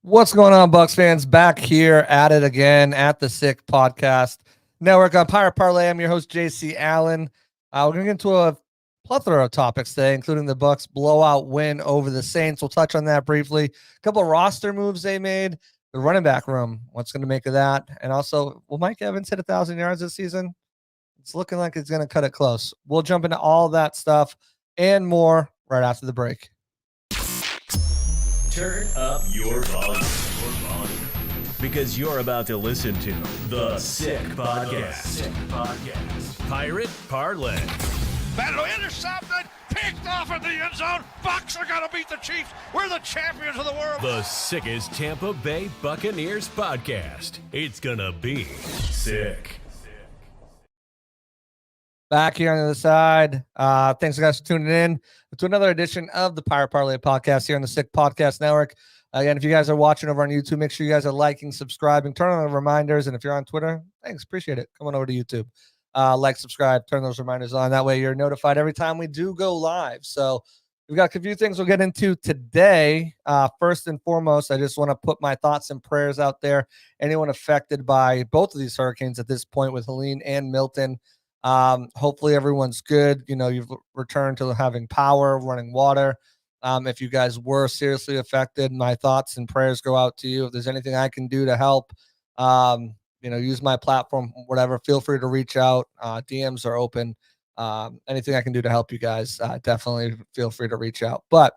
What's going on, Bucs fans? Back here at it again at the Sick Podcast Network on Pirate Parlay. I'm your host, JC Allen. We're going to get into a plethora of topics today, including the Bucs blowout win over the Saints. We'll touch on that briefly. A couple of roster moves they made, the running back room, what's going to make of that, and also, will Mike Evans hit 1,000 yards this season? It's looking like it's going to cut it close. We'll jump into all that stuff and more right after the break. Turn up your volume. Because you're about to listen to The Sick Podcast. Pirate Parlay. Battle intercepted, picked off in the end zone. Bucs are going to beat the Chiefs. We're the champions of the world. The sickest Tampa Bay Buccaneers podcast. It's gonna be sick. Back here on the other side. Thanks, guys, for tuning in to another edition of the Pirate Parlay podcast here on the Sick Podcast Network. Again, if you guys are watching over on YouTube, make sure you guys are liking, subscribing, turn on the reminders. And if you're on Twitter, thanks, appreciate it. Come on over to YouTube. Like, subscribe, turn those reminders on. That way you're notified every time we do go live. So we've got a few things we'll get into today. First and foremost, I just want to put my thoughts and prayers out there. Anyone affected by both of these hurricanes at this point with Helene and Milton. Hopefully everyone's good. You know, you've returned to having power, running water. If you guys were seriously affected, my thoughts and prayers go out to you. If there's anything I can do to help, use my platform, whatever, feel free to reach out. DMs are open. Anything I can do to help you guys, definitely feel free to reach out. But,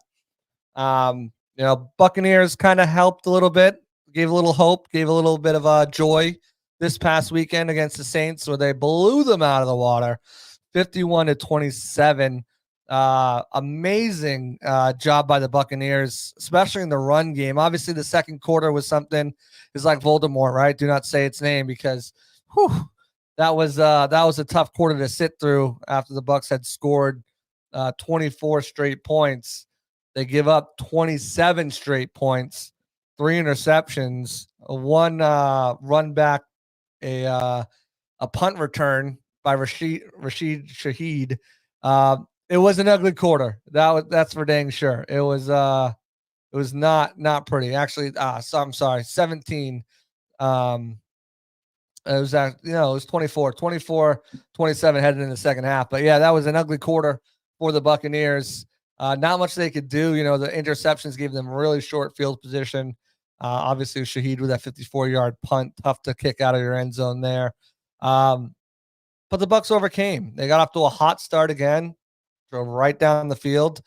Buccaneers kind of helped a little bit, gave a little hope, gave a little bit of joy this past weekend against the Saints, where they blew them out of the water, 51-27. Amazing job by the Buccaneers, especially in the run game. Obviously, the second quarter was something. It's like Voldemort, right? Do not say its name, because that was a tough quarter to sit through after the Bucs had scored 24 straight points. They give up 27 straight points, 3 interceptions, one run back, a punt return by Rashid Shaheed. It was an ugly quarter. That's for dang sure. It was not pretty. Actually, so I'm sorry, 17. It was it was 24-27 headed in the second half. But yeah, that was an ugly quarter for the Buccaneers. Not much they could do. You know, the interceptions gave them really short field position. Obviously, Shaheed with that 54-yard punt, tough to kick out of your end zone there. But the Bucs overcame. They got off to a hot start again, drove right down the field,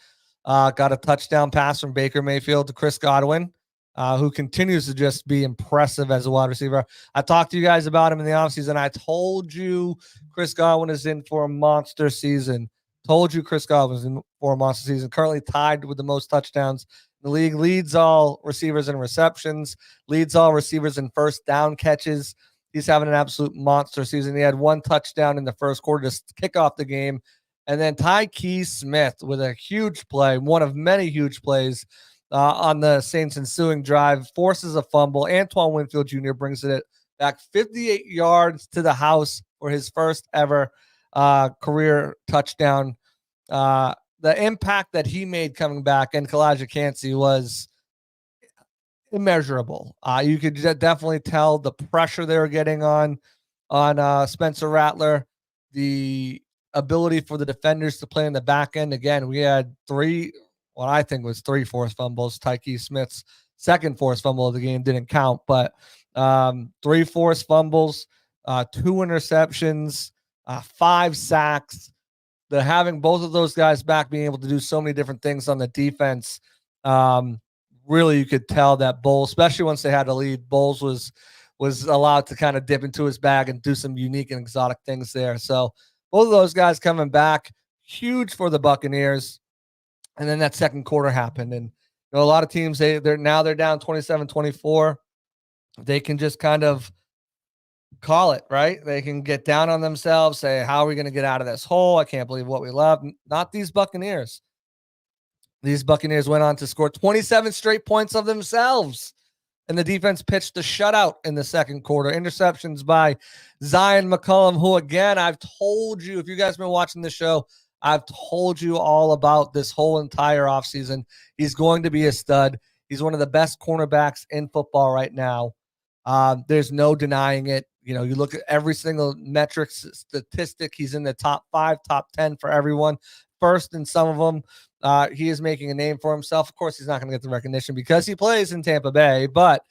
got a touchdown pass from Baker Mayfield to Chris Godwin, who continues to just be impressive as a wide receiver. I talked to you guys about him in the offseason. I told you Chris Godwin is in for a monster season. Currently tied with the most touchdowns. The league leads all receivers in receptions, leads all receivers in first down catches. He's having an absolute monster season. He had 1 touchdown in the first quarter to kick off the game. And then Tyke Smith with a huge play, one of many huge plays on the Saints' ensuing drive, forces a fumble. Antoine Winfield Jr. brings it back 58 yards to the house for his first ever career touchdown. The impact that he made coming back, and Kalijah Kancey, was immeasurable. You could definitely tell the pressure they were getting on Spencer Rattler, the ability for the defenders to play in the back end. Again, we had 3 forced fumbles. Tyke Smith's second forced fumble of the game didn't count, but 3 forced fumbles, 2 interceptions, 5 sacks. Having both of those guys back, being able to do so many different things on the defense, really you could tell that Bowles, especially once they had a lead, Bowles was allowed to kind of dip into his bag and do some unique and exotic things there. So both of those guys coming back, huge for the Buccaneers. And then that second quarter happened. And a lot of teams, they're down 27-24. They can just kind of call it, right? They can get down on themselves, say, how are we going to get out of this hole? I can't believe what we love. Not these Buccaneers. These Buccaneers went on to score 27 straight points of themselves. And the defense pitched a shutout in the second quarter. Interceptions by Zion McCollum, who, again, I've told you, if you guys have been watching the show, I've told you all about this whole entire offseason. He's going to be a stud. He's one of the best cornerbacks in football right now. There's no denying it. You look at every single metric statistic. He's in the top 5, top 10 for everyone. First in some of them. He is making a name for himself. Of course, he's not going to get the recognition because he plays in Tampa Bay, but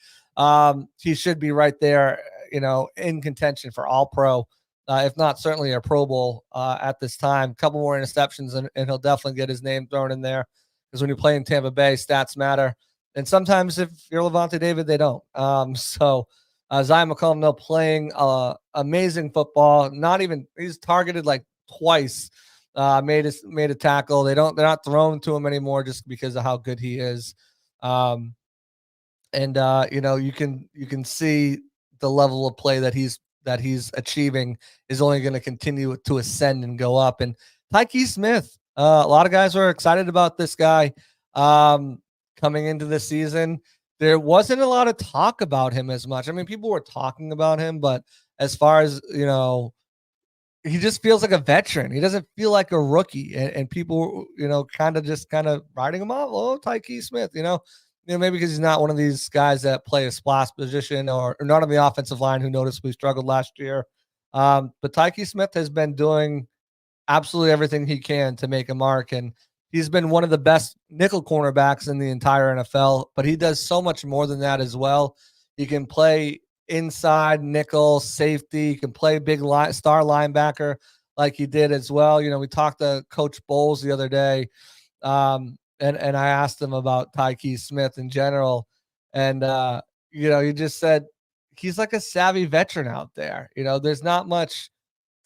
he should be right there, in contention for All-Pro, if not certainly a Pro Bowl at this time. A couple more interceptions, and he'll definitely get his name thrown in there, because when you play in Tampa Bay, stats matter. And sometimes if you're Levante David, they don't. Zion McCollum playing amazing football. He's targeted like twice. Made a tackle. They're not thrown to him anymore just because of how good he is. You can see the level of play that he's achieving is only going to continue to ascend and go up. And Tyke Smith, a lot of guys were excited about this guy coming into the season. There wasn't a lot of talk about him as much. I mean, people were talking about him, but as far as, he just feels like a veteran. He doesn't feel like a rookie, and people, kind of writing him off. Oh, Tyke Smith, maybe because he's not one of these guys that play a splash position or not on the offensive line, who noticeably struggled last year. But Tyke Smith has been doing absolutely everything he can to make a mark, and he's been one of the best nickel cornerbacks in the entire NFL, but he does so much more than that as well. He can play inside, nickel, safety. He can play big star linebacker like he did as well. We talked to Coach Bowles the other day, and I asked him about Tyke Smith in general, and he just said he's like a savvy veteran out there. There's not much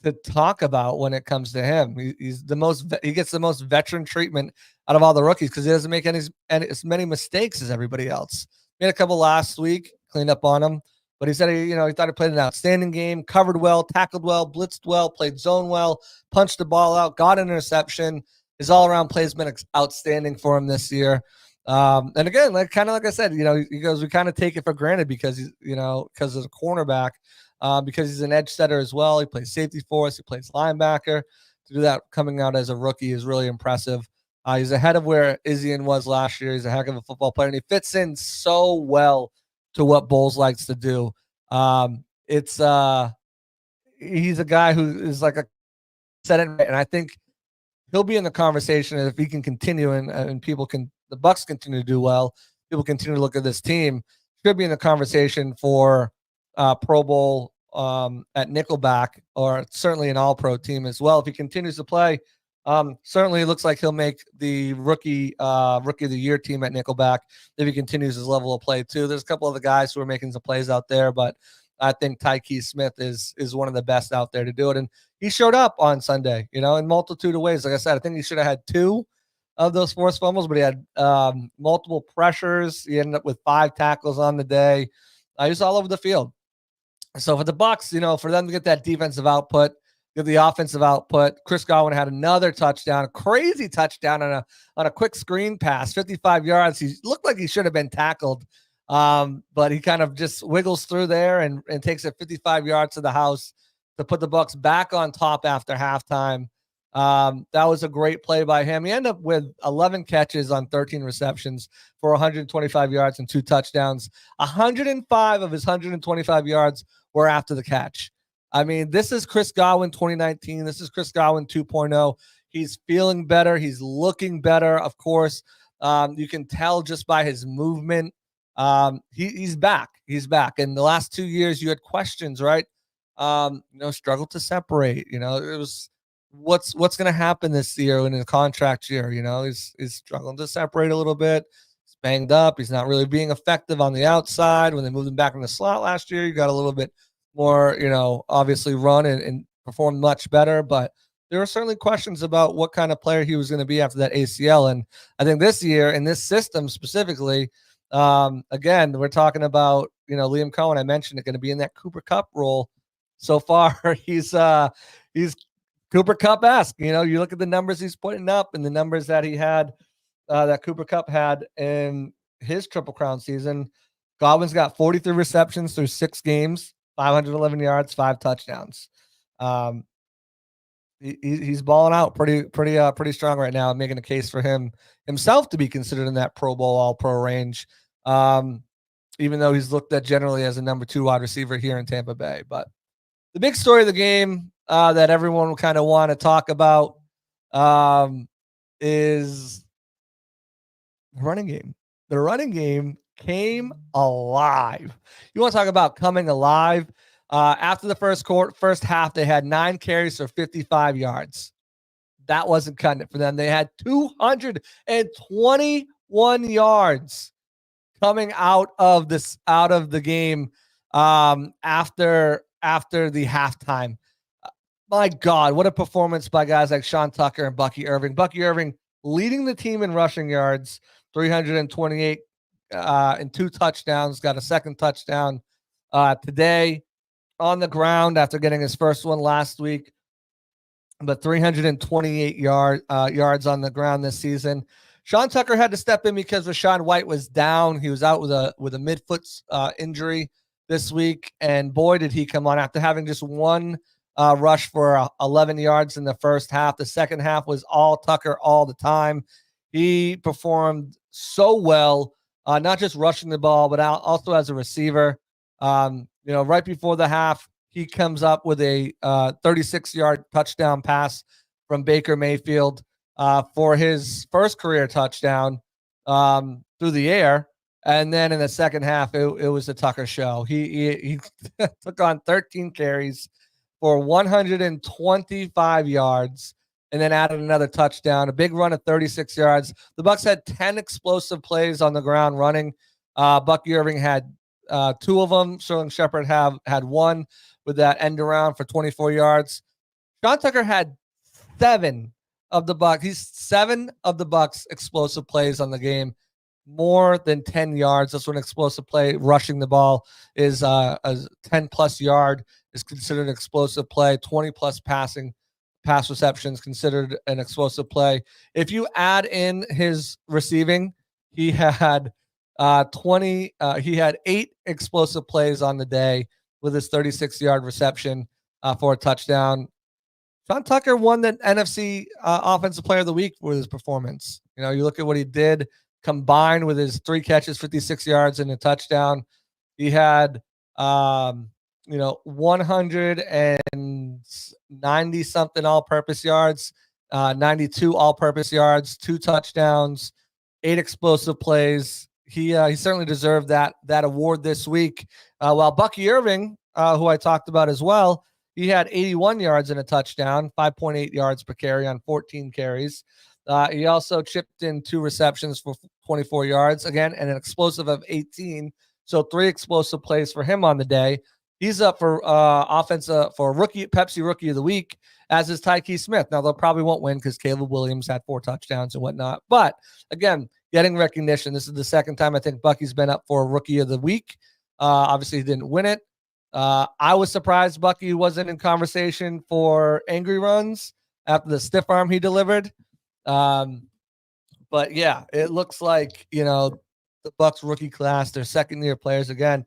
to talk about when it comes to him. He gets the most veteran treatment out of all the rookies because he doesn't make as many mistakes as everybody else. Made a couple last week, cleaned up on them, but he said he thought he played an outstanding game, covered well, tackled well, blitzed well, played zone well, punched the ball out, got an interception. His all-around play has been outstanding for him this year. And again, like I said, he goes, we kind of take it for granted because because of the cornerback. Because he's an edge setter as well. He plays safety for us. He plays linebacker. To do that coming out as a rookie is really impressive. He's ahead of where Izzian was last year. He's a heck of a football player, and he fits in so well to what Bowles likes to do. He's a guy who is like said it, and I think he'll be in the conversation if he can continue and the Bucs continue to do well. People continue to look at this team. Should be in the conversation for Pro Bowl at nickelback, or certainly an All-Pro team as well. If he continues to play, certainly it looks like he'll make the rookie of the year team at nickelback if he continues his level of play too. There's a couple of the guys who are making some plays out there, but I think Tyke Smith is one of the best out there to do it. And he showed up on Sunday, in multitude of ways. Like I said, I think he should have had 2 of those forced fumbles, but he had multiple pressures. He ended up with 5 tackles on the day. He was all over the field. So for the Bucs, for them to get that defensive output, get the offensive output, Chris Godwin had another touchdown, a crazy touchdown on a quick screen pass, 55 yards. He looked like he should have been tackled, but he kind of just wiggles through there and takes it 55 yards to the house to put the Bucs back on top after halftime. That was a great play by him. He ended up with 11 catches on 13 receptions for 125 yards and 2 touchdowns. 105 of his 125 yards were after the catch. I mean, this is Chris Godwin 2019. This is Chris Godwin 2.0. He's feeling better. He's looking better, of course. You can tell just by his movement. He's back. He's back. In the last 2 years, you had questions, right? Struggled to separate. It was what's going to happen this year in the contract year. He's struggling to separate a little bit. He's banged up. He's not really being effective on the outside. When they moved him back in the slot last year, you got a little bit more, obviously run and perform much better. But there were certainly questions about what kind of player he was going to be after that ACL. And I think this year in this system specifically, again, we're talking about, Liam Cohen. I mentioned it, going to be in that Cooper Kupp role. So far, he's Cooper Kupp-esque. You look at the numbers he's putting up and the numbers that he had, that Cooper Kupp had in his Triple Crown season. Godwin's got 43 receptions through 6 games, 511 yards, 5 touchdowns. He's balling out pretty strong right now, and making a case for himself to be considered in that Pro Bowl All-Pro range. even though he's looked at generally as a number 2 wide receiver here in Tampa Bay. But the big story of the game that everyone will kind of want to talk about is the running game. The running game came alive. You want to talk about coming alive? After the first half, they had 9 carries for 55 yards. That wasn't cutting it for them. They had 221 yards coming out of the game after the halftime. My God, what a performance by guys like Sean Tucker and Bucky Irving. Bucky Irving leading the team in rushing yards, 328 and 2 touchdowns. Got a second touchdown today on the ground after getting his first one last week. But 328 yards on the ground this season. Sean Tucker had to step in because Rashawn White was down. He was out with a midfoot injury this week, and boy, did he come on after having just one rush for 11 yards in the first half. The second half was all Tucker all the time. He performed so well, not just rushing the ball, but also as a receiver. Right before the half, he comes up with a 36-yard touchdown pass from Baker Mayfield for his first career touchdown through the air. And then in the second half, it was a Tucker show. He took on 13 carries for 125 yards and then added another touchdown, a big run of 36 yards. The Bucs had 10 explosive plays on the ground running. Bucky Irving had 2 of them. Sterling Shepard had 1 with that end around for 24 yards. Sean Tucker had 7 of the Bucs explosive plays on the game, more than 10 yards. That's when explosive play, rushing the ball, is a 10-plus yard is considered an explosive play. 20-plus pass receptions considered an explosive play. If you add in his receiving, he had 8 explosive plays on the day with his 36-yard reception for a touchdown. Sean Tucker won the NFC Offensive Player of the Week with his performance. You look at what he did combined with his 3 catches, 56 yards, and a touchdown. He had 190 something all-purpose yards, 92 all-purpose yards, 2 touchdowns, 8 explosive plays. He certainly deserved that award this week. While Bucky Irving, who I talked about as well, he had 81 yards and a touchdown, 5.8 yards per carry on 14 carries. He also chipped in 2 receptions for 24 yards, again, and an explosive of 18. So 3 explosive plays for him on the day. He's up for Pepsi Rookie of the Week, as is Tyke Smith. Now, they probably won't win because Caleb Williams had 4 touchdowns and whatnot. But, again, getting recognition. This is the second time I think Bucky's been up for Rookie of the Week. Obviously, he didn't win it. I was surprised Bucky wasn't in conversation for angry runs after the stiff arm he delivered. But yeah, it looks like, the Bucs rookie class, their second-year players, again,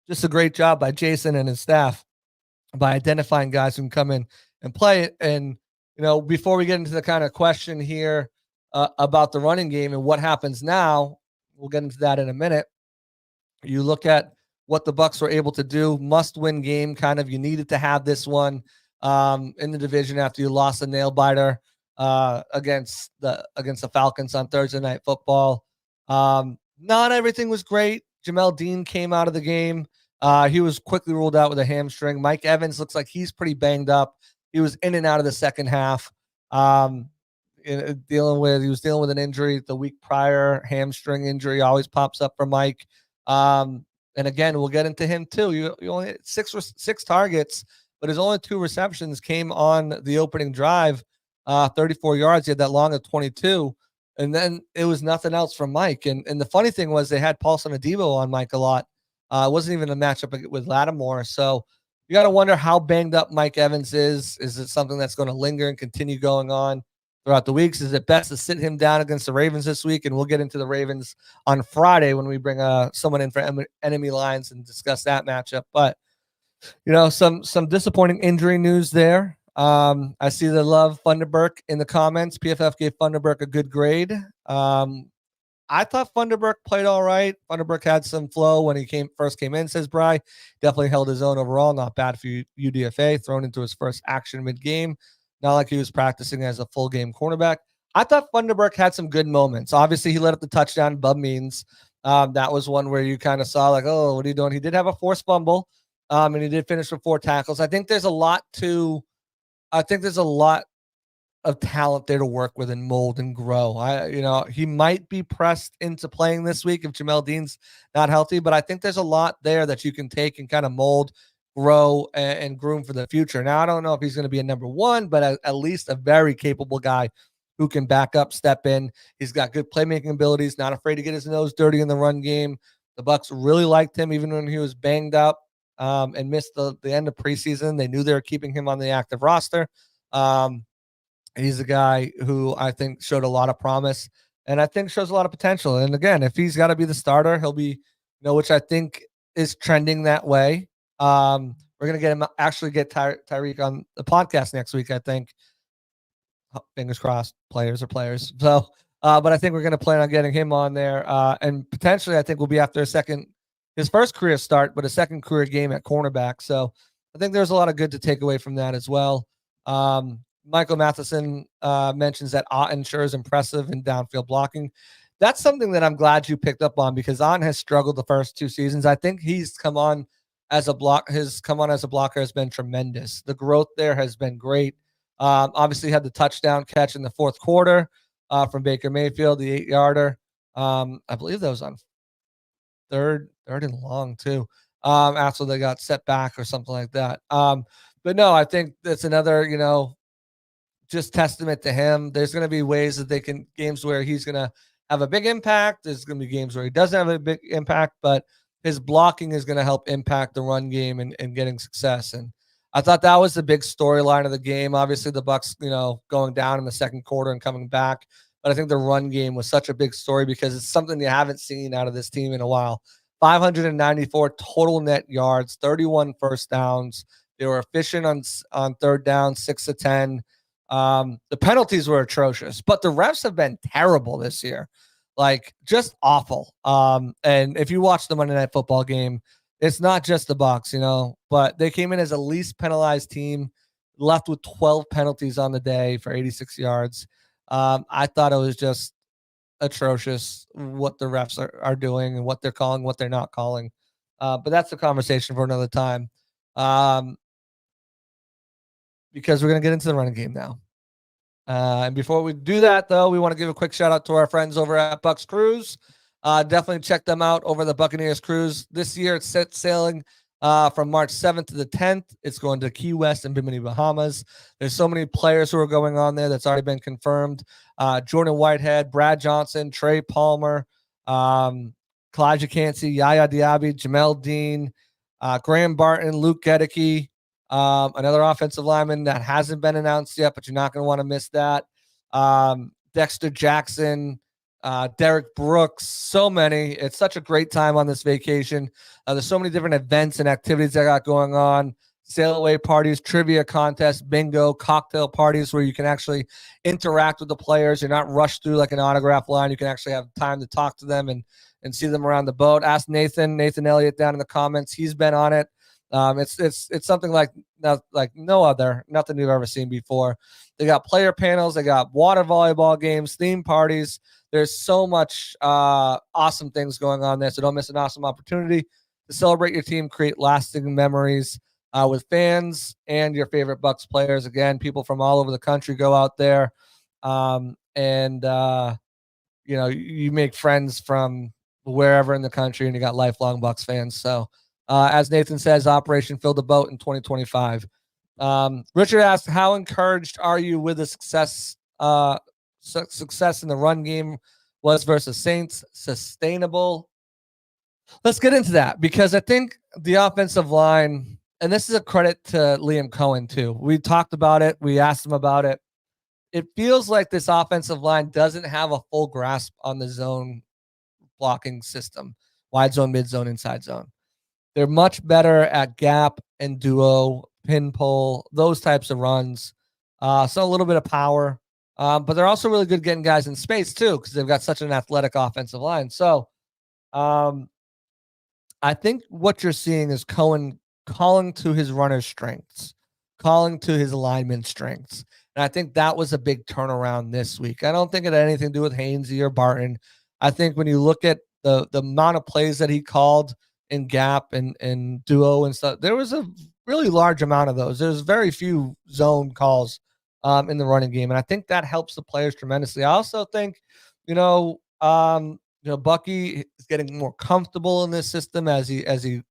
just a great job by Jason and his staff by identifying guys who can come in and play it. And, before we get into the kind of question here about the running game and what happens now, we'll get into that in a minute. You look at what the Bucs were able to do, must-win game, kind of. You needed to have this one in the division after you lost a nail-biter against the Falcons on Thursday Night Football. Not everything was great. Jamel Dean came out of the game. He was quickly ruled out with a hamstring. Mike Evans looks like he's pretty banged up. He was in and out of the second half. He was dealing with an injury the week prior. Hamstring injury always pops up for Mike. And again, we'll get into him too. You only had six targets, but his only 2 receptions came on the opening drive, 34 yards. He had that long of 22. And then it was nothing else from Mike. And the funny thing was they had Paulson Adebo on Mike a lot. It wasn't even a matchup with Lattimore. So you got to wonder how banged up Mike Evans is. Is it something that's going to linger and continue going on throughout the weeks? Is it best to sit him down against the Ravens this week? And we'll get into the Ravens on Friday when we bring someone in for enemy lines and discuss that matchup. But, some disappointing injury news there. I see the love Funderburk in the comments. PFF gave Funderburk a good grade. I thought Funderburk played all right. Funderburk had some flow when he first came in, says Bry. Definitely held his own overall. Not bad for UDFA. Thrown into his first action mid-game. Not like he was practicing as a full-game cornerback. I thought Funderburk had some good moments. Obviously, he let up the touchdown, Bub Means. That was one where you kind of saw like, oh, what are you doing? He did have a forced fumble, and he did finish with 4 tackles. I think there's a lot of talent there to work with and mold and grow. He might be pressed into playing this week if Jamel Dean's not healthy, but I think there's a lot there that you can take and kind of mold, grow, and groom for the future. Now, I don't know if he's going to be a number 1, but at least a very capable guy who can back up, step in. He's got good playmaking abilities, not afraid to get his nose dirty in the run game. The Bucs really liked him even when he was banged up and missed the end of preseason. They knew they were keeping him on the active roster. He's a guy who I think showed a lot of promise and I think shows a lot of potential. And again, if he's got to be the starter, he'll be, which I think is trending that way. We're going to get Tyreek on the podcast next week, I think. Fingers crossed, players are players. So, but I think we're going to plan on getting him on there. And potentially, I think we'll be after his first career start, but a second career game at cornerback. So I think there's a lot of good to take away from that as well. Michael Matheson mentions that Otten sure is impressive in downfield blocking. That's something that I'm glad you picked up on because Otten has struggled the first 2 seasons. I think he's come on as a blocker has been tremendous. The growth there has been great. Obviously had the touchdown catch in the 4th quarter from Baker Mayfield, the 8-yarder. I believe that was on third and long too. After they got set back or something like that. But no, I think that's another, just testament to him. There's going to be ways that games where he's going to have a big impact. There's going to be games where he doesn't have a big impact, but his blocking is going to help impact the run game and getting success. And I thought that was the big storyline of the game. Obviously the Bucs, going down in the 2nd quarter and coming back. But I think the run game was such a big story because it's something you haven't seen out of this team in a while. 594 total net yards, 31 first downs. They were efficient on 3rd down, 6 of 10. The penalties were atrocious, but the refs have been terrible this year, like just awful. And if you watch the Monday Night Football game, it's not just the Bucs, but they came in as a least penalized team, left with 12 penalties on the day for 86 yards. I thought it was just atrocious what the refs are doing and what they're calling, what they're not calling. But that's a conversation for another time. Because we're going to get into the running game now. And before we do that, though, we want to give a quick shout out to our friends over at Bucs Cruise. Definitely check them out over the Buccaneers Cruise. This year, it's set sailing from March 7th to the 10th. It's going to Key West and Bimini, Bahamas. There's so many players who are going on there that's already been confirmed. Jordan Whitehead, Brad Johnson, Trey Palmer, Kalijah Cansey, Yaya Diaby, Jamel Dean, Graham Barton, Luke Gedeke, another offensive lineman that hasn't been announced yet, but you're not going to want to miss that. Dexter Jackson, Derek Brooks, so many. It's such a great time on this vacation. There's so many different events and activities I got going on. Sail away parties, trivia contests, bingo, cocktail parties where you can actually interact with the players. You're not rushed through like an autograph line. You can actually have time to talk to them and see them around the boat. Ask Nathan Elliott down in the comments. He's been on it. It's something like no other, nothing you've ever seen before. They got player panels, they got water volleyball games, theme parties. There's so much awesome things going on there. So don't miss an awesome opportunity to celebrate your team, create lasting memories with fans and your favorite Bucs players. Again, people from all over the country go out there, and you make friends from wherever in the country, and you got lifelong Bucs fans. So. As Nathan says, Operation Fill the Boat in 2025. Richard asked, how encouraged are you with the success in the run game was versus Saints? Sustainable? Let's get into that because I think the offensive line, and this is a credit to Liam Cohen too. We talked about it. We asked him about it. It feels like this offensive line doesn't have a full grasp on the zone blocking system, wide zone, mid zone, inside zone. They're much better at gap and duo, pin pull, those types of runs. So a little bit of power. But they're also really good getting guys in space too, because they've got such an athletic offensive line. So I think what you're seeing is Cohen calling to his runner's strengths, calling to his lineman's strengths. And I think that was a big turnaround this week. I don't think it had anything to do with Hainsey or Barton. I think when you look at the amount of plays that he called in gap and duo and stuff, there was a really large amount of those. There's very few zone calls in the running game. And I think that helps the players tremendously. I also think, Bucky is getting more comfortable in this system as he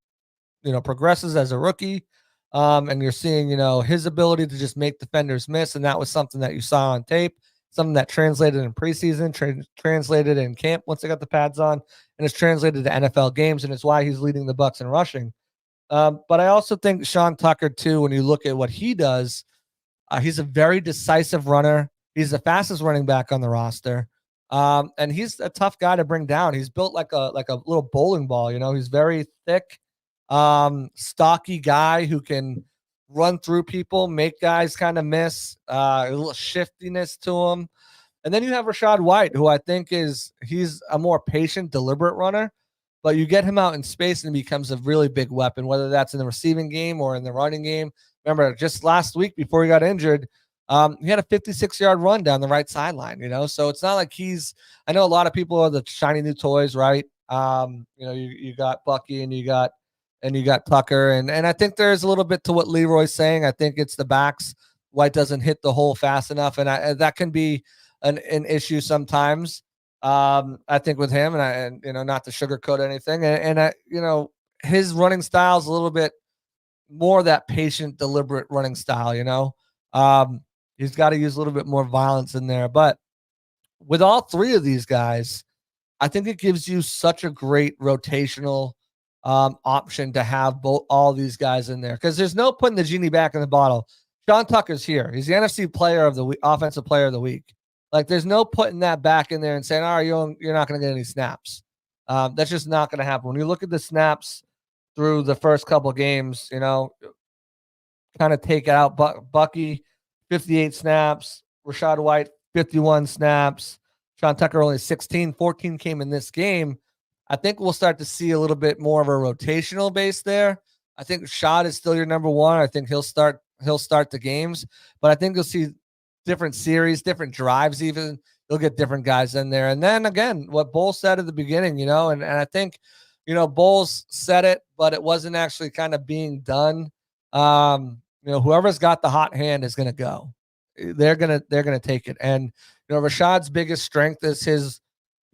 progresses as a rookie. And you're seeing, his ability to just make defenders miss. And that was something that you saw on tape, something that translated in preseason, translated in camp once they got the pads on, and it's translated to NFL games. And it's why he's leading the Bucs in rushing. But I also think Sean Tucker, too, when you look at what he does, he's a very decisive runner. He's the fastest running back on the roster. And he's a tough guy to bring down. He's built like a little bowling ball. He's very thick, stocky guy who can run through people, make guys kind of miss, a little shiftiness to him. And then you have Rachaad White, who I think he's a more patient, deliberate runner, but you get him out in space and he becomes a really big weapon, whether that's in the receiving game or in the running game. Remember, just last week before he got injured, he had a 56-yard run down the right sideline, so it's not like I know a lot of people are the shiny new toys, right? You got Bucky and you got Tucker. And I think there's a little bit to what Leroy's saying. I think it's the backs. White doesn't hit the hole fast enough. And that can be an issue sometimes. I think with him and not to sugarcoat anything. And his running style is a little bit more that patient, deliberate running style, he's got to use a little bit more violence in there. But with all three of these guys, I think it gives you such a great rotational option to have all these guys in there, because there's no putting the genie back in the bottle. Sean Tucker's here. He's the NFC player of the week, offensive player of the week. Like, there's no putting that back in there and saying, all right, you're not going to get any snaps. That's just not going to happen. When you look at the snaps through the first couple games, kind of take it out. Bucky, 58 snaps. Rachaad White, 51 snaps. Sean Tucker only 16. 14 came in this game. I think we'll start to see a little bit more of a rotational base there. I think Rashad is still your number one. I think he'll start the games, but I think you'll see different series, different drives even. You'll get different guys in there. And then again, what Bowles said at the beginning, and I think, Bowles said it, but it wasn't actually kind of being done. Whoever's got the hot hand is going to go. They're going to take it. And, Rashad's biggest strength is his,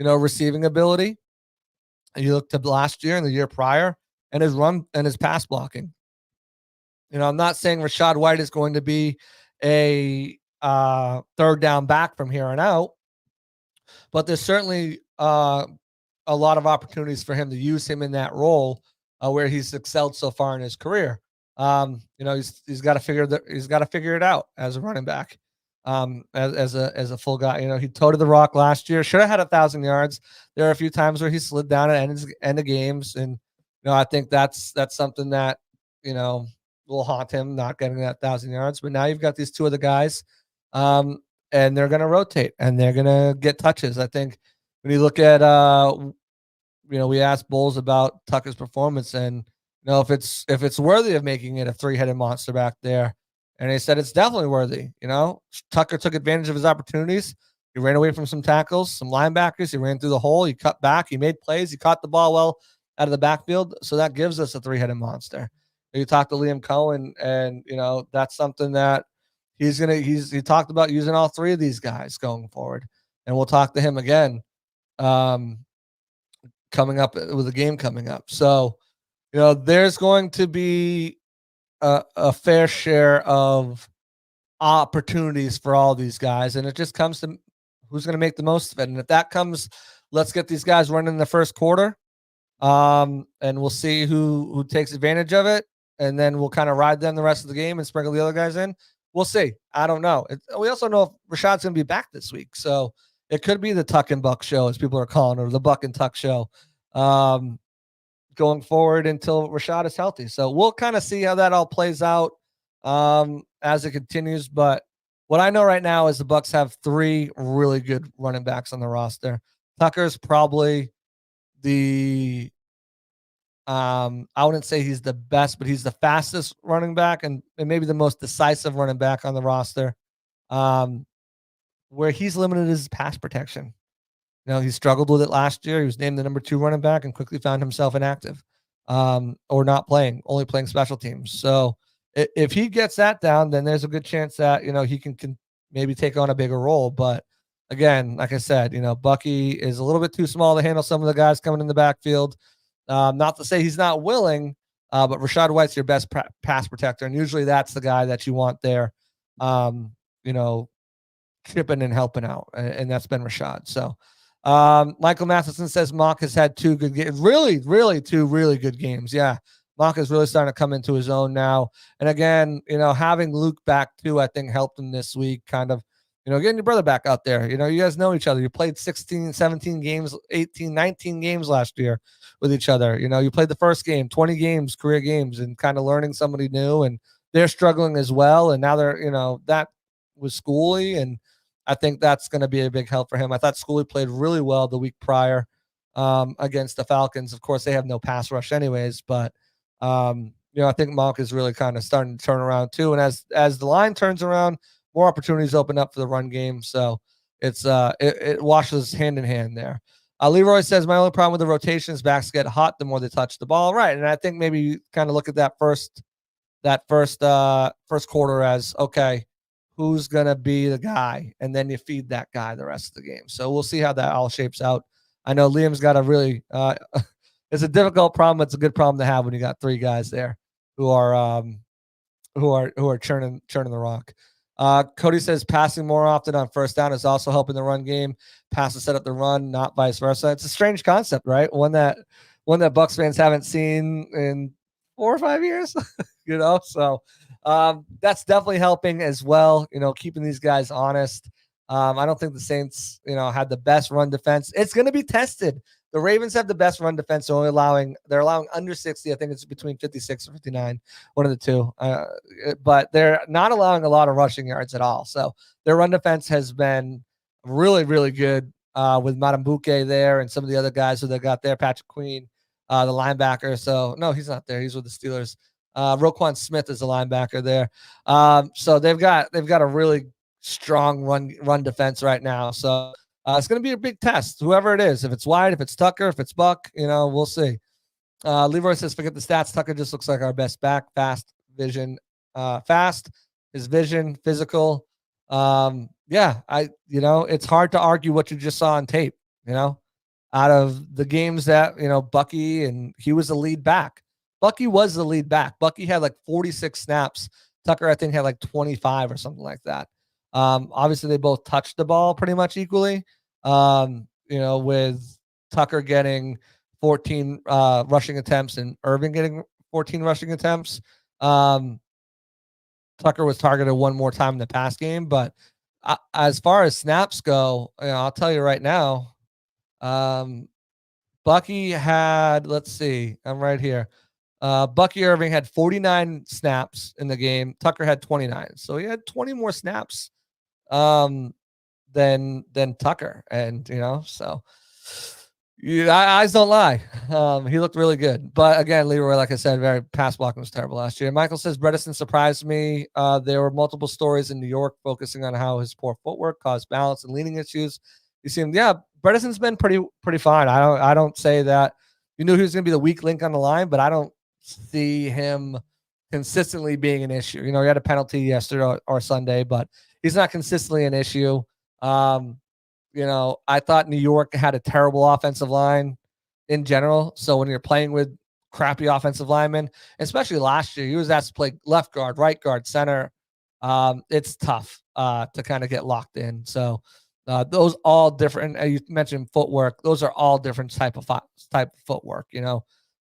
receiving ability. And you look to last year and the year prior, and his run and his pass blocking. I'm not saying Rachaad White is going to be a third down back from here on out, but there's certainly a lot of opportunities for him to use him in that role where he's excelled so far in his career. He's got to figure it out as a running back, as a full guy. He toted the rock last year, should have had 1,000 yards. There are a few times where he slid down at end of games, and I think that's something that will haunt him, not getting that 1,000 yards. But now you've got these two other guys, and they're going to rotate and they're going to get touches. I think when you look at we asked Bowles about Tucker's performance, and if it's worthy of making it a three-headed monster back there. And he said it's definitely worthy. Tucker took advantage of his opportunities. He ran away from some tackles, some linebackers. He ran through the hole. He cut back. He made plays. He caught the ball well out of the backfield. So that gives us a three-headed monster. You talked to Liam Cohen, and that's something that he talked about using all three of these guys going forward. And we'll talk to him again coming up with the game coming up. So, there's going to be a fair share of opportunities for all these guys, and it just comes to who's going to make the most of it. And if that comes, let's get these guys running in the first quarter, and we'll see who takes advantage of it, and then we'll kind of ride them the rest of the game and sprinkle the other guys in. We'll see. I don't know. We also know if Rashad's going to be back this week, so it could be the Tuck and Buck show, as people are calling it, or the Buck and Tuck show. Going forward until Rachaad is healthy. So we'll kind of see how that all plays out as it continues. But What I know right now is the Bucs have 3 really good running backs on the roster. Tucker's probably the I wouldn't say he's the best, but he's the fastest running back and maybe the most decisive running back on the roster. Where he's limited is pass protection. He struggled with it last year. He was named the number 2 running back and quickly found himself inactive, or not playing, only playing special teams. So if he gets that down, then there's a good chance that, he can maybe take on a bigger role. But again, like I said, Bucky is a little bit too small to handle some of the guys coming in the backfield. Not to say he's not willing, but Rachaad White's your best pass protector. And usually that's the guy that you want there, chipping and helping out. And that's been Rachaad. So, Michael Matheson says Mock has had 2 good games. Really 2 really good games. Yeah. Mock is really starting to come into his own now. And again, having Luke back too, I think helped him this week, kind of, getting your brother back out there. You guys know each other. You played 16, 17 games, 18, 19 games last year with each other. You played the first game, 20 games, career games, and kind of learning somebody new. And they're struggling as well. And now they're, that was Schooley. And I think that's going to be a big help for him. I thought Schooley played really well the week prior against the Falcons. Of course, they have no pass rush anyways, but I think Monk is really kind of starting to turn around too. And as the line turns around, more opportunities open up for the run game. So it washes hand in hand there. Leroy says, my only problem with the rotation is backs get hot the more they touch the ball. Right. And I think maybe you kind of look at that first quarter as, okay, who's going to be the guy? And then you feed that guy the rest of the game. So we'll see how that all shapes out. I know Liam's got a really, it's a difficult problem. It's a good problem to have when you got 3 guys there who are churning the rock. Cody says passing more often on first down is also helping the run game. Pass to set up the run, not vice versa. It's a strange concept, right? One that Bucs fans haven't seen in 4 or 5 years, So that's definitely helping as well. Keeping these guys honest. I don't think the Saints, had the best run defense. It's going to be tested. The Ravens have the best run defense. They're allowing under 60. I think it's between 56 or 59, one of the two. But they're not allowing a lot of rushing yards at all. So their run defense has been really, really good with Madambuke there and some of the other guys who they got there. Patrick Queen, the linebacker. So no, he's not there. He's with the Steelers. Roquan Smith is a linebacker there. So they've got a really strong run defense right now. So it's going to be a big test, whoever it is. If it's White, if it's Tucker, if it's Buck, we'll see. Leroy says, forget the stats. Tucker just looks like our best back. Fast, his vision, physical. It's hard to argue what you just saw on tape, out of the games that, Bucky, and he was the lead back. Bucky was the lead back. Bucky had like 46 snaps. Tucker, I think, had like 25 or something like that. Obviously they both touched the ball pretty much equally. With Tucker getting 14 rushing attempts and Irving getting 14 rushing attempts. Tucker was targeted 1 more time in the pass game, but as far as snaps go, I'll tell you right now, Bucky had, let's see, I'm right here. Bucky Irving had 49 snaps in the game. Tucker had 29. So he had 20 more snaps than Tucker. And, so eyes don't lie. He looked really good. But again, Leroy, like I said, very pass blocking was terrible last year. Michael says, Bredesen surprised me. There were multiple stories in New York focusing on how his poor footwork caused balance and leaning issues. You see him, Bredesen's been pretty fine. I don't say that. You knew he was going to be the weak link on the line, but I don't see him consistently being an issue. He had a penalty yesterday or Sunday, but he's not consistently an issue. I thought New York had a terrible offensive line in general. So when you're playing with crappy offensive linemen, especially last year, he was asked to play left guard, right guard, center. It's tough to kind of get locked in. So those all different. You mentioned footwork; those are all different type of footwork.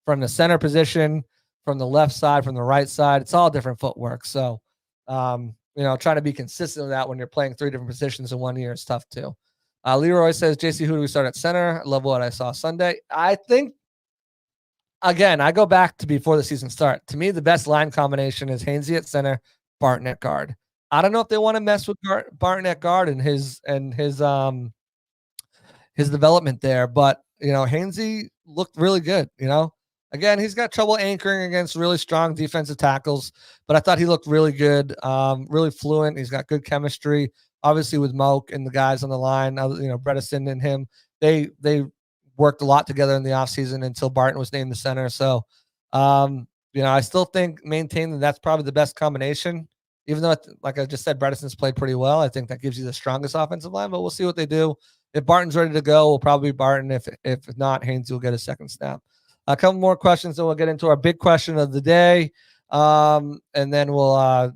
From the center position, from the left side, from the right side, it's all different footwork. So, trying to be consistent with that when you're playing 3 different positions in 1 year is tough too. Leroy says, JC, who do we start at center? I love what I saw Sunday. I think, again, I go back to before the season start. To me, the best line combination is Hainsey at center, Barton at guard. I don't know if they want to mess with Barton at guard and his development there, but Hainsey looked really good. Again, he's got trouble anchoring against really strong defensive tackles, but I thought he looked really good, really fluent. He's got good chemistry, obviously with Moke and the guys on the line. Bredesen and him, they worked a lot together in the offseason until Barton was named the center. So, I still think maintaining that's probably the best combination. Even though, like I just said, Bredesen's played pretty well. I think that gives you the strongest offensive line, but we'll see what they do. If Barton's ready to go, we'll probably be Barton. If not, Hainsey will get a second snap. A couple more questions, and we'll get into our big question of the day, and then we'll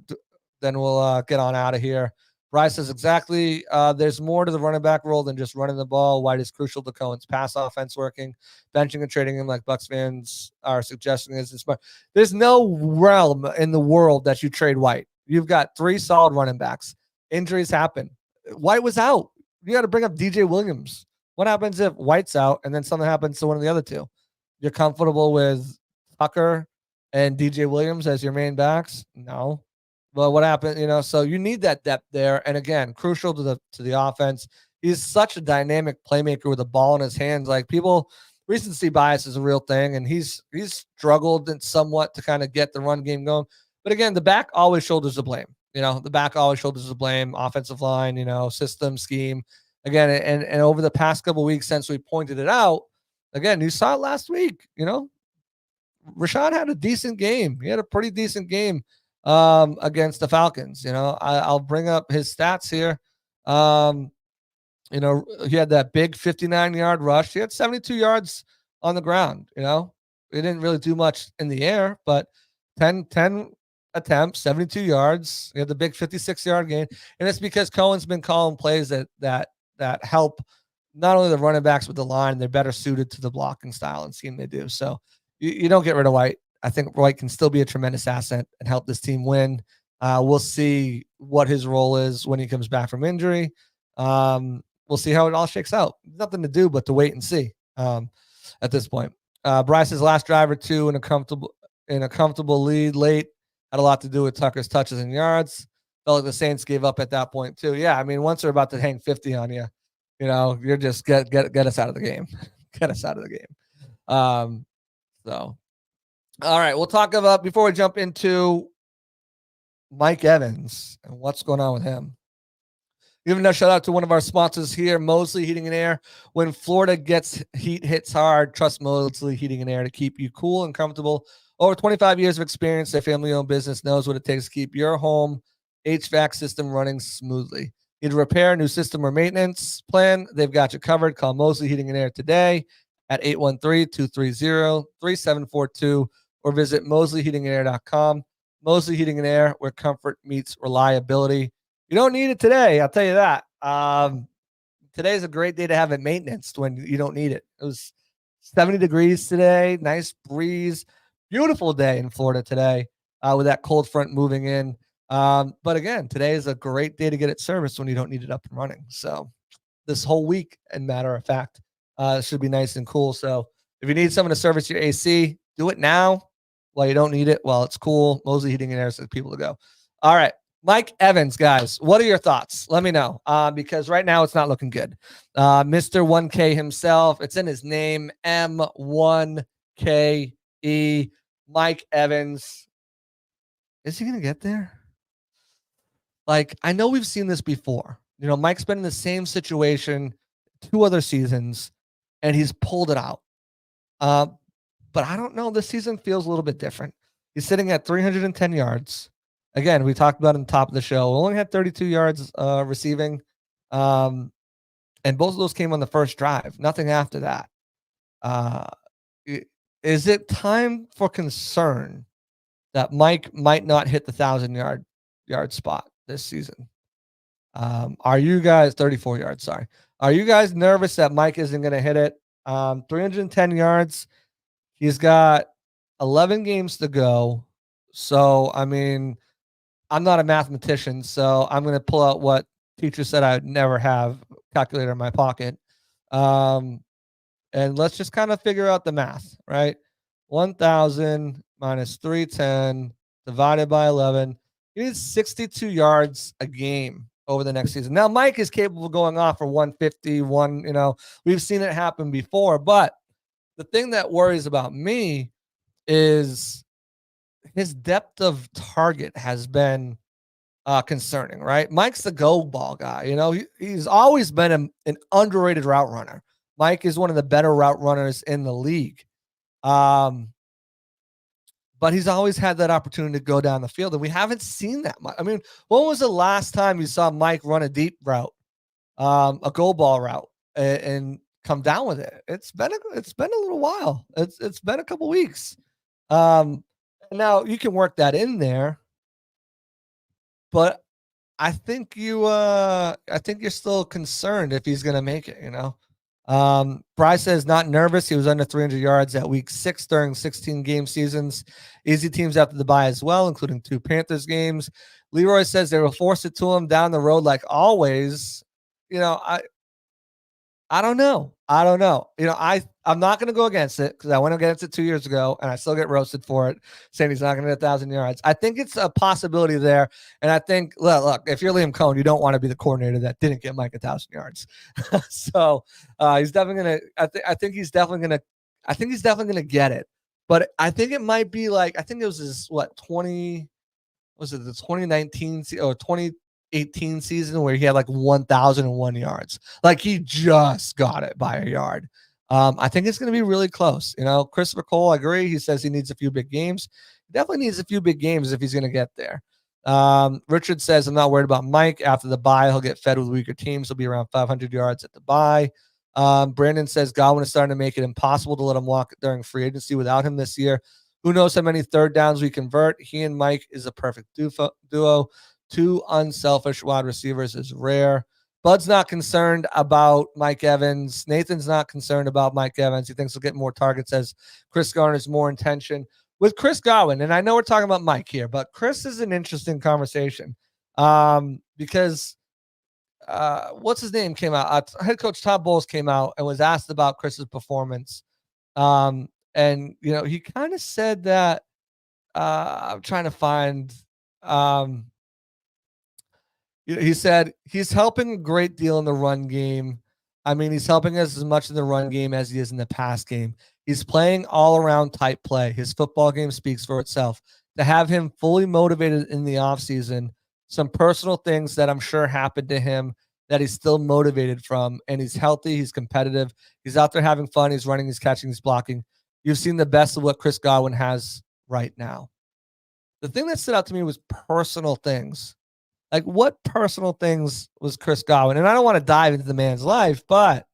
get on out of here. Bryce says exactly. There's more to the running back role than just running the ball. White is crucial to Cohen's pass offense working. Benching and trading him like Bucs fans are suggesting is smart. There's no realm in the world that you trade White. You've got 3 solid running backs. Injuries happen. White was out. You got to bring up DJ Williams. What happens if White's out and then something happens to one of the other two? You're comfortable with Tucker and DJ Williams as your main backs? No. But what happened? So you need that depth there. And again, crucial to the offense. He's such a dynamic playmaker with the ball in his hands. Like recency bias is a real thing, and he's struggled somewhat to kind of get the run game going. But again, the back always shoulders the blame. The back always shoulders the blame. Offensive line, system, scheme. Again, and over the past couple of weeks since we pointed it out, again, you saw it last week. Rashawn had a decent game. He had a pretty decent game against the Falcons. I'll bring up his stats here. He had that big 59-yard rush. He had 72 yards on the ground. He didn't really do much in the air, but 10 attempts, 72 yards. He had the big 56-yard gain, and it's because Cohen's been calling plays that help not only the running backs but the line. They're better suited to the blocking style and scheme they do. So you don't get rid of White. I think White can still be a tremendous asset and help this team win. We'll see what his role is when he comes back from injury. We'll see how it all shakes out. Nothing to do but to wait and see at this point. Bryce's last drive or two in a comfortable lead late had a lot to do with Tucker's touches and yards. Felt like the Saints gave up at that point too. Yeah, I mean, once they're about to hang 50 on you, you're just get us out of the game. Get us out of the game. So, all right, we'll talk about before we jump into Mike Evans and what's going on with him. Giving a shout out to one of our sponsors here, Mosley Heating and Air. When Florida hits hard, trust Mosley Heating and Air to keep you cool and comfortable. Over 25 years of experience, their family-owned business knows what it takes to keep your home HVAC system running smoothly. Need a repair, new system, or maintenance plan? They've got you covered. Call Mosley Heating and Air today at 813-230-3742 or visit mosleyheatingandair.com. Mosley Heating and Air, where comfort meets reliability. You don't need it today, I'll tell you that. Today's a great day to have it maintenance when you don't need it. It was 70 degrees today, nice breeze, beautiful day in Florida today with that cold front moving in. But again, today is a great day to get it serviced when you don't need it up and running. So this whole week, and matter of fact, should be nice and cool. So if you need someone to service your AC, do it now while you don't need it. While it's cool, Mosley Heating and Air says people to go. All right. Mike Evans, guys, what are your thoughts? Let me know, because right now it's not looking good. Mr. 1K himself, it's in his name, M1KE, Mike Evans. Is he going to get there? Like, I know we've seen this before. Mike's been in the same situation 2 other seasons, and he's pulled it out. But I don't know. This season feels a little bit different. He's sitting at 310 yards. Again, we talked about it on top of the show. We only had 32 yards receiving, and both of those came on the first drive. Nothing after that. Is it time for concern that Mike might not hit the 1,000-yard spot this season? Are you guys 34 yards? Sorry. Are you guys nervous that Mike isn't going to hit it? 310 yards. He's got 11 games to go. So, I mean, I'm not a mathematician, so I'm going to pull out what teacher said I would never have, calculator in my pocket. And let's just kind of figure out the math, right? 1,000 minus 310 divided by 11. He needs 62 yards a game over the next season. Now, Mike is capable of going off for 151. We've seen it happen before, but the thing that worries about me is his depth of target has been concerning, right? Mike's the go ball guy. He's always been an underrated route runner. Mike is one of the better route runners in the league. But he's always had that opportunity to go down the field, and we haven't seen that much. I mean, when was the last time you saw Mike run a deep route, a goal ball route, and come down with it? It's been a little while. It's been a couple weeks. Now you can work that in there, but I think you're still concerned if he's going to make it. Bryce says not nervous. He was under 300 yards at week 6 during 16 game seasons. Easy teams after the bye as well, including 2 Panthers games. Leroy says they will force it to him down the road like always. I don't know. I'm not going to go against it because I went against it 2 years ago and I still get roasted for it, saying he's not going to get 1,000 yards. I think it's a possibility there. And I think, look, if you're Liam Cohen, you don't want to be the coordinator that didn't get Mike 1,000 yards. So he's definitely going to, I think he's definitely going to get it. But I think it might be like, I think it was the 2019 or 2018 season where he had like 1,001 yards. Like he just got it by a yard. I think it's going to be really close. Christopher Cole, I agree. He says he needs a few big games. He definitely needs a few big games if he's going to get there. Richard says, I'm not worried about Mike. After the bye, he'll get fed with weaker teams. He'll be around 500 yards at the bye. Brandon says Godwin is starting to make it impossible to let him walk during free agency without him this year. Who knows how many third downs we convert? He and Mike is a perfect duo. 2 unselfish wide receivers is rare. Bud's not concerned about Mike Evans. Nathan's not concerned about Mike Evans. He thinks he'll get more targets as Chris garners more intention. With Chris Godwin, and I know we're talking about Mike here, but Chris is an interesting conversation because what's his name came out? Head coach Todd Bowles came out and was asked about Chris's performance. And, he kind of said that I'm trying to find he said he's helping a great deal in the run game. I mean, he's helping us as much in the run game as he is in the pass game. He's playing all-around type play. His football game speaks for itself. To have him fully motivated in the offseason, some personal things that I'm sure happened to him that he's still motivated from, and he's healthy, he's competitive, he's out there having fun, he's running, he's catching, he's blocking. You've seen the best of what Chris Godwin has right now. The thing that stood out to me was personal things. Like, what personal things was Chris Godwin? And I don't want to dive into the man's life, but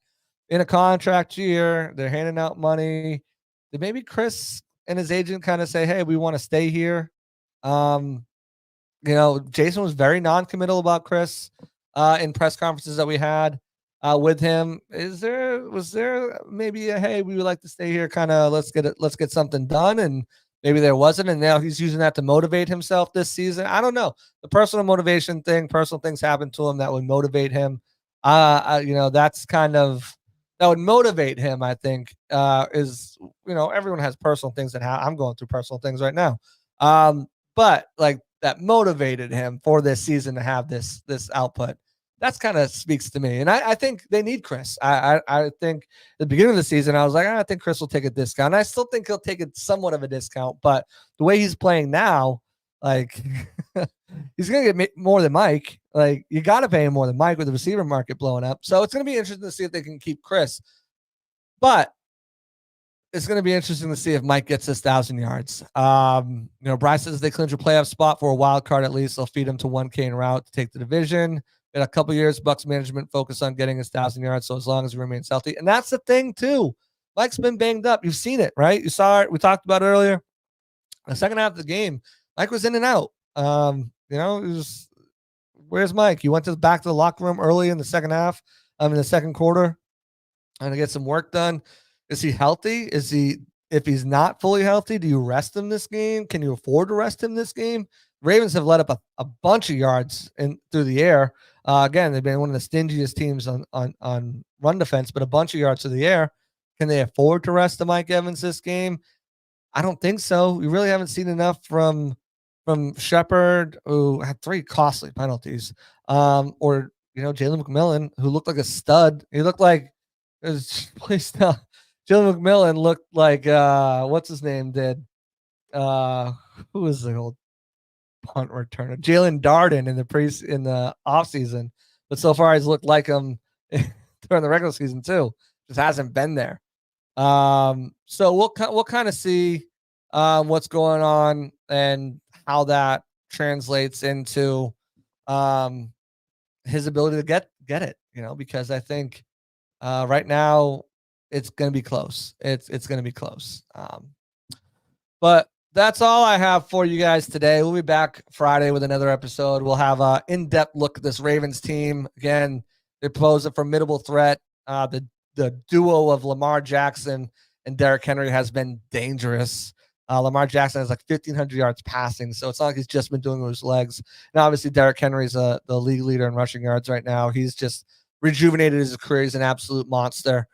in a contract year, they're handing out money. Did maybe Chris and his agent kind of say, hey, we want to stay here? Jason was very non-committal about Chris in press conferences that we had with him. Was there maybe a, hey, we would like to stay here, kind of let's get something done? And maybe there wasn't, and now he's using that to motivate himself this season. I don't know. The personal motivation thing, personal things happen to him that would motivate him. That's kind of, that would motivate him, I think, everyone has personal things that I'm going through personal things right now. But like that motivated him for this season to have this output. That's kind of speaks to me. And I think they need Chris. I think at the beginning of the season, I was like, I think Chris will take a discount. And I still think he'll take it somewhat of a discount, but the way he's playing now, like he's going to get more than Mike. Like you got to pay him more than Mike with the receiver market blowing up. So it's going to be interesting to see if they can keep Chris, but it's going to be interesting to see if Mike gets his 1,000 yards. Bryce says they clinch a playoff spot for a wild card. At least they'll feed him to 1K en route to take the division. In a couple years, Bucs management focused on getting his 1,000 yards. So as long as he remains healthy, and that's the thing too. Mike's been banged up. You've seen it, right? You saw it. We talked about it earlier. The second half of the game, Mike was in and out. Where's Mike? He went back to the locker room early in the second half. In the second quarter, and to get some work done. Is he healthy? If he's not fully healthy, do you rest him this game? Can you afford to rest him this game? Ravens have let up a bunch of yards through the air. Again, they've been one of the stingiest teams on run defense, but a bunch of yards through the air. Can they afford to rest the Mike Evans this game? I don't think so. We really haven't seen enough from from Shepard, who had 3 costly penalties, or Jalen McMillan, who looked like a stud. He looked like please no. Jalen McMillan looked like what's his name did. Who was the old punt returner? Jalen Darden in the offseason. But so far he's looked like him during the regular season too. Just hasn't been there. So we'll kind of see what's going on and how that translates into his ability to get it, because I think right now it's going to be close. It's going to be close. But that's all I have for you guys today. We'll be back Friday with another episode. We'll have an in-depth look at this Ravens team. Again, they pose a formidable threat. The duo of Lamar Jackson and Derrick Henry has been dangerous. Lamar Jackson has like 1,500 yards passing, so it's not like he's just been doing it with his legs. And obviously, Derrick Henry's the league leader in rushing yards right now. He's just rejuvenated his career. He's an absolute monster.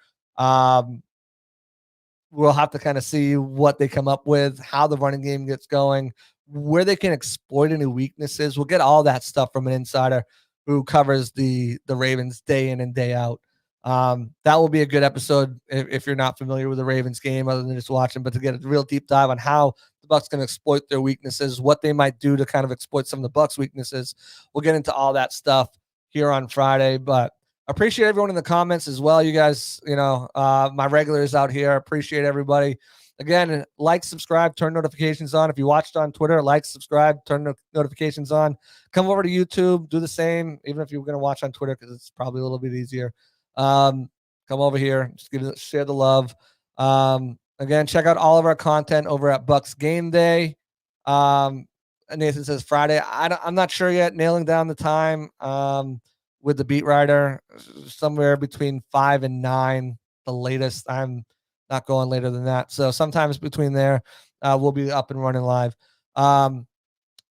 We'll have to kind of see what they come up with, how the running game gets going, where they can exploit any weaknesses. We'll get all that stuff from an insider who covers the Ravens day in and day out. That will be a good episode if you're not familiar with the Ravens game other than just watching, but to get a real deep dive on how the Bucs can exploit their weaknesses, what they might do to kind of exploit some of the Bucs weaknesses. We'll get into all that stuff here on Friday, but I appreciate everyone in the comments as well. You guys, my regulars out here, appreciate everybody. Again, like, subscribe, turn notifications on. If you watched on Twitter, like, subscribe, turn notifications on. Come over to YouTube, do the same, even if you're going to watch on Twitter because it's probably a little bit easier. Come over here, just share the love. Again, check out all of our content over at Bucs Game Day. Nathan says Friday. I'm not sure yet, nailing down the time with the beat writer, somewhere between 5 and 9, the latest. I'm not going later than that. So sometimes between there, we'll be up and running live.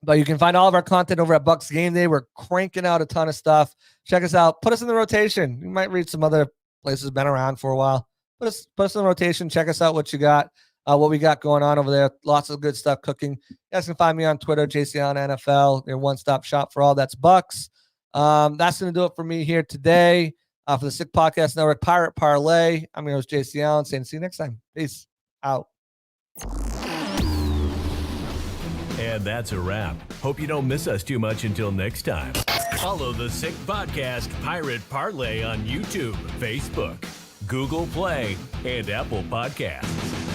But you can find all of our content over at Bucs Game Day. We're cranking out a ton of stuff. Check us out. Put us in the rotation. You might read some other places been around for a while. Put us in the rotation. Check us out what you got, what we got going on over there. Lots of good stuff cooking. You guys can find me on Twitter, JC Allen NFL, your one-stop shop for all that's Bucs. That's going to do it for me here today for the Sick Podcast Network Pirate Parlay. I'm your host, JC Allen, saying see you next time. Peace out. And that's a wrap. Hope you don't miss us too much until next time. Follow the Sick Podcast Pirate Parlay on YouTube, Facebook, Google Play, and Apple Podcasts.